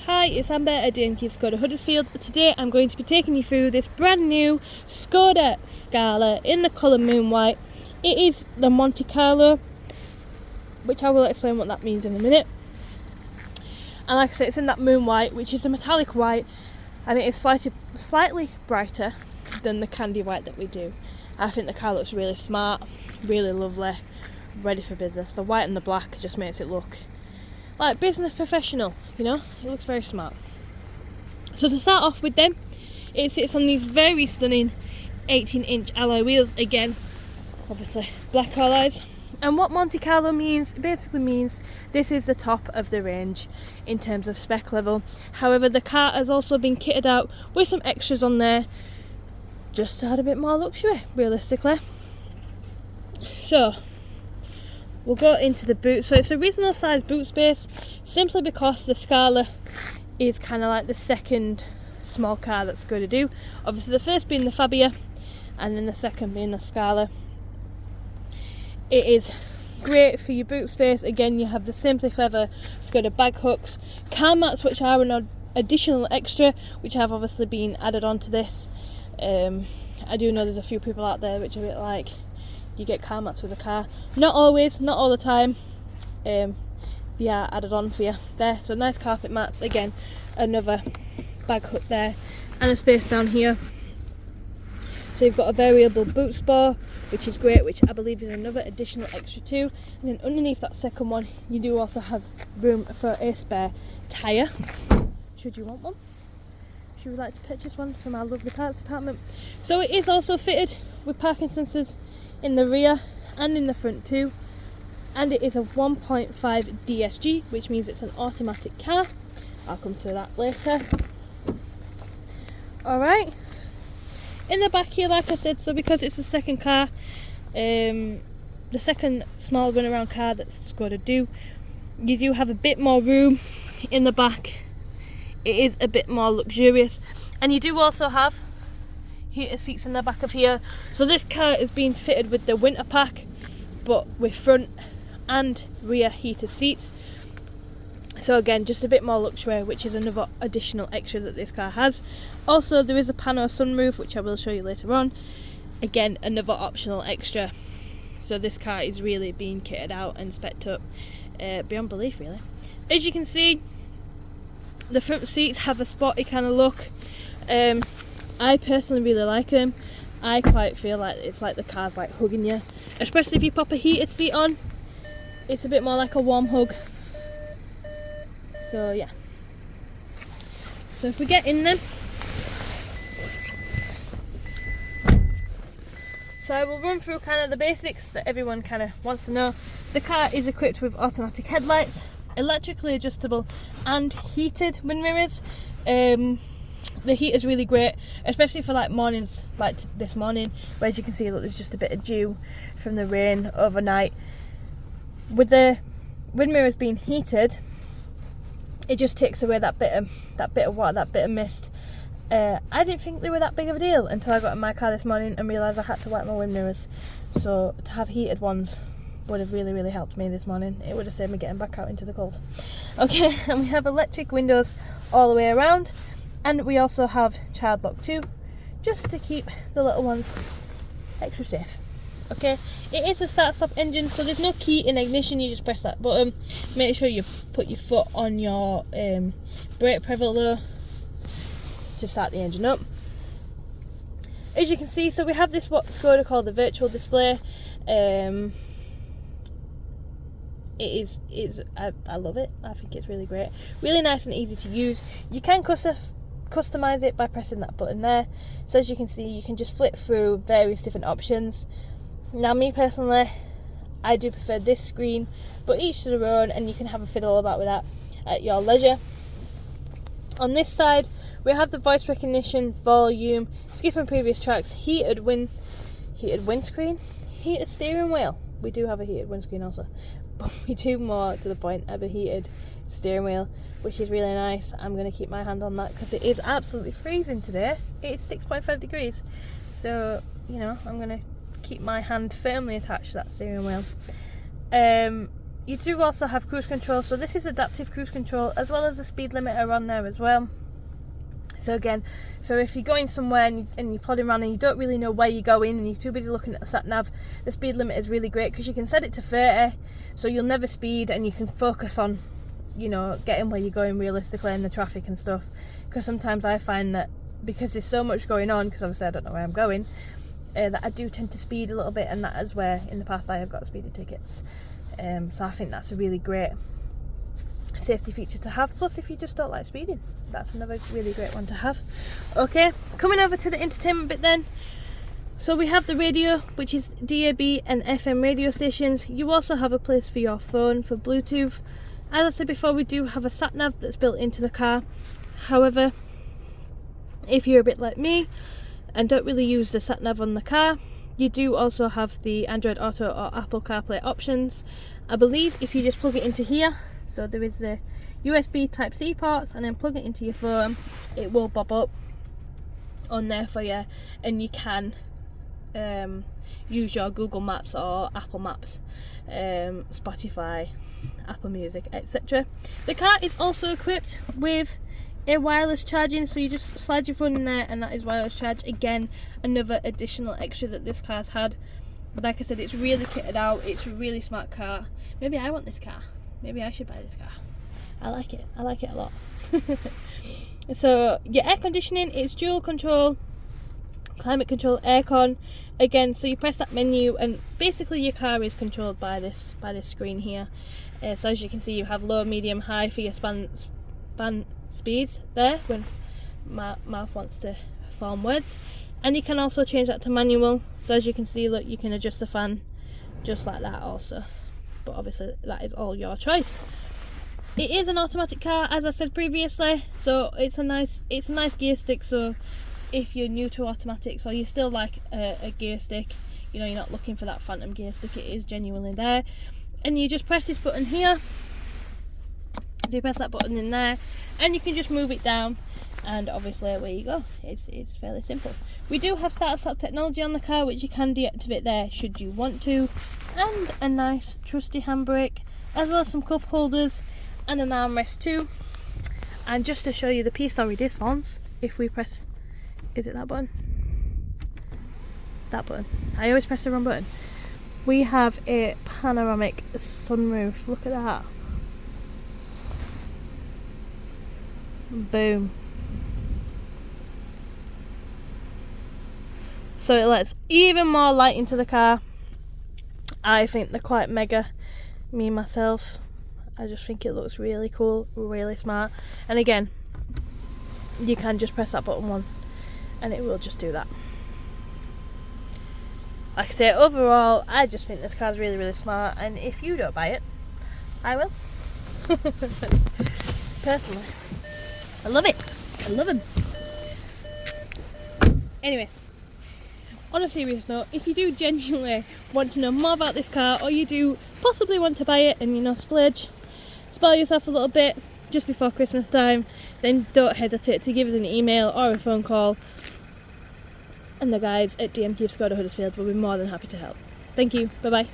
Hi, it's Amber at DMQ Skoda Huddersfield. Today I'm going to be taking you through this brand new Skoda Scala in the colour Moon White. It is the Monte Carlo, which I will explain what that means in a minute. And like I said, it's in that Moon White, which is a metallic white, and it is slightly brighter than the candy white that we do. I think the car looks really smart, really lovely, ready for business. The white and the black just makes it look like business professional, you know? It looks very smart. So to start off with them, it sits on these very stunning 18-inch alloy wheels. Again, obviously black alloys. And what Monte Carlo means, basically means this is the top of the range in terms of spec level. However, the car has also been kitted out with some extras on there just to add a bit more luxury, realistically. So we'll go into the boot. So it's a reasonable sized boot space, simply because the Scala is kind of like the second small car that's going to do. Obviously the first being the Fabia and then the second being the Scala. It is great for your boot space. Again, you have the Simply Clever Skoda bag hooks, car mats, which are an additional extra, which have obviously been added onto this. I do know there's a few people out there which are a bit like, you get car mats with a car. Not always, not all the time. They are added on for you there. So nice carpet mats. Again, another bag hook there, and a space down here. So you've got a variable boot spar, which is great, which I believe is another additional extra too. And then underneath that second one, you do also have room for a spare tyre, should you want one. Should you like to purchase one from our lovely parts department. So it is also fitted with parking sensors in the rear and in the front too, and it is a 1.5 DSG, which means it's an automatic car. I'll come to that later. Alright, in the back here, like I said, so because it's the second car, the second small run around car that's got to do, you do have a bit more room in the back. It is a bit more luxurious, and you do also have heated seats in the back of here. So this car is being fitted with the winter pack, but with front and rear heated seats. So again, just a bit more luxury, which is another additional extra that this car has. Also, there is a pano sunroof, which I will show you later on. Again, another optional extra. So this car is really being kitted out and spec'd up beyond belief, really. As you can see, the front seats have a sporty kind of look. I personally really like them. I quite feel like it's like the car's like hugging you, especially if you pop a heated seat on. It's a bit more like a warm hug. So yeah. So if we get in them, so I will run through kind of the basics that everyone kind of wants to know. The car is equipped with automatic headlights, electrically adjustable and heated wind mirrors. The heat is really great, especially for like mornings like this morning, where as you can see, look, there's just a bit of dew from the rain overnight. With the wind mirrors being heated, it just takes away that bit of water, that bit of mist. I didn't think they were that big of a deal until I got in my car this morning and realised I had to wipe my wind mirrors. So to have heated ones would have really, really helped me this morning. It would have saved me getting back out into the cold. Okay, and we have electric windows all the way around. And we also have child lock too, just to keep the little ones extra safe. Okay, it is a start-stop engine, so there's no key in ignition. You just press that button. Make sure you put your foot on your brake pedal though to start the engine up. As you can see, so we have this what Skoda called the virtual display. I love it. I think it's really great, really nice and easy to use. You can customize it by pressing that button there. So as you can see, you can just flip through various different options. Now me personally, I do prefer this screen, but each to their own, and you can have a fiddle about with that at your leisure. On this side, we have the voice recognition, volume, skipping previous tracks, heated windscreen, heated steering wheel. We do have a heated windscreen also, but we do, more to the point, have a heated steering wheel, which is really nice. I'm going to keep my hand on that because it is absolutely freezing today. It's 6.5 degrees, so you know, I'm going to keep my hand firmly attached to that steering wheel. you do also have cruise control, so this is adaptive cruise control, as well as the speed limiter on there as well. So again, so if you're going somewhere and you're plodding around and you don't really know where you're going and you're too busy looking at the sat nav, the speed limit is really great because you can set it to 30, so you'll never speed and you can focus on, you know, getting where you're going realistically and the traffic and stuff. Because sometimes I find that because there's so much going on, because obviously I don't know where I'm going, that I do tend to speed a little bit, and that is where in the past I have got speeding tickets. So I think that's a really great safety feature to have. Plus, if you just don't like speeding, that's another really great one to have. Okay, coming over to the entertainment bit then. So we have the radio, which is DAB and FM radio stations. You also have a place for your phone for Bluetooth. As I said before, we do have a sat nav that's built into the car. However, if you're a bit like me and don't really use the sat nav on the car, you do also have the Android Auto or Apple CarPlay options. I believe if you just plug it into here, so there is the USB Type-C ports, and then plug it into your phone, it will bob up on there for you, and you can use your Google Maps or Apple Maps, Spotify, Apple Music, etc. The car is also equipped with a wireless charging, so you just slide your phone in there and that is wireless charge. Again, another additional extra that this car's had. But like I said, it's really kitted out, it's a really smart car. Maybe I want this car, maybe I should buy this car. I like it a lot. So your air conditioning is dual control, climate control, aircon. Again, so you press that menu and basically your car is controlled by this screen here. So as you can see, you have low, medium, high for your span speeds there when my mouth wants to form words, and you can also change that to manual. So as you can see, look, you can adjust the fan just like that also, but obviously that is all your choice. It is an automatic car, as I said previously, so it's a nice gear stick. So if you're new to automatics or you still like a gear stick, you know, you're not looking for that phantom gear stick, it is genuinely there. And you just press this button here, so you press that button in there and you can just move it down, and obviously away you go. It's fairly simple. We do have start stop technology on the car, which you can deactivate there should you want to, and a nice trusty handbrake, as well as some cup holders and an armrest too. And just to show you the piece de resistance, if we press, is it that button? That button. I always press the wrong button. We have a panoramic sunroof. Look at that. Boom. So it lets even more light into the car. I think they're quite mega. Me myself, I just think it looks really cool, really smart. And again, you can just press that button once and it will just do that. Like I say, overall, I just think this car's really, really smart, and if you don't buy it, I will. Personally. I love it. I love him. Anyway, on a serious note, if you do genuinely want to know more about this car, or you do possibly want to buy it and, you know, splurge, spoil yourself a little bit just before Christmas time, then don't hesitate to give us an email or a phone call, and the guys at DMQ Skoda Huddersfield will be more than happy to help. Thank you. Bye bye.